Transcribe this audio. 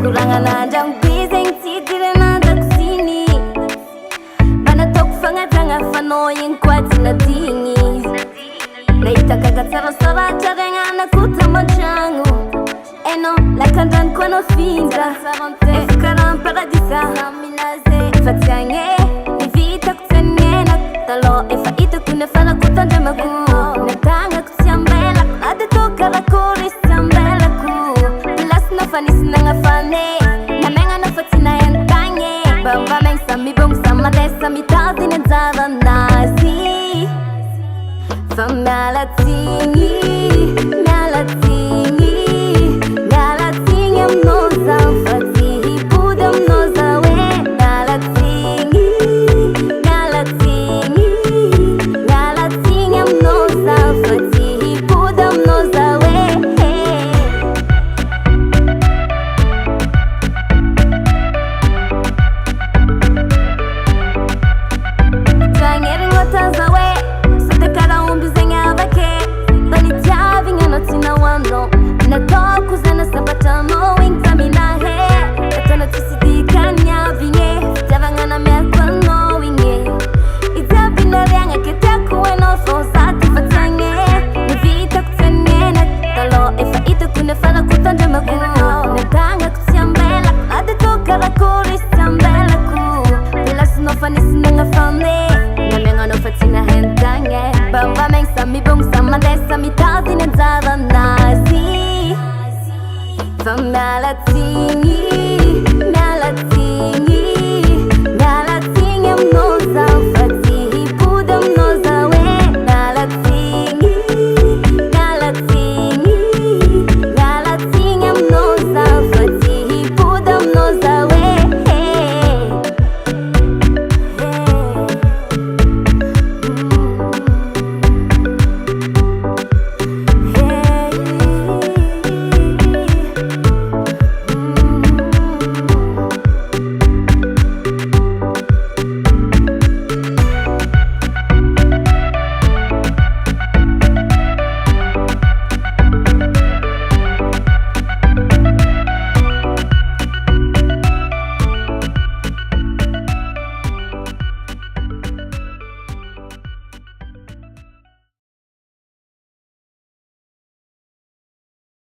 Kurangan andang bising titir na dagsini Banatok fangatanga fanoyin kwati na dingi Naitaka katsara charenga na kutamachangu Eno lakandan kono finza Efkaran paradisa Fatsange Nivita kutanye Talo efa ito kunefana kutandamaku Natanga kusiambela Adetoka la kuri siambela ku Pilas na fanis na nga fane Namenga na fatina yantanye Bamba meng samibong samadesa Mitazi nenzara nazi Famalatingi Malatingi Malatingi mnoza Fatihi budam noza we Malatingi Malatingi Malatingi mnoza Fatihi budam noza we Twangeri ngotaza we Natoku zana sabata knowing tamina he Katana tusidika nyavinge Javangana miakwa knowing ye Itabina rianga ketaku weno fosati fatange Nivita kutanye na talo Efa ito kunefana kutanda maku Natanga kusiambela Adetoka la kuri siambela ku Pilas no fanisi nanga fane Namenga no fatina hentange Bamba meng samibong samadesa Mitazi nenzara nazi Famalatingi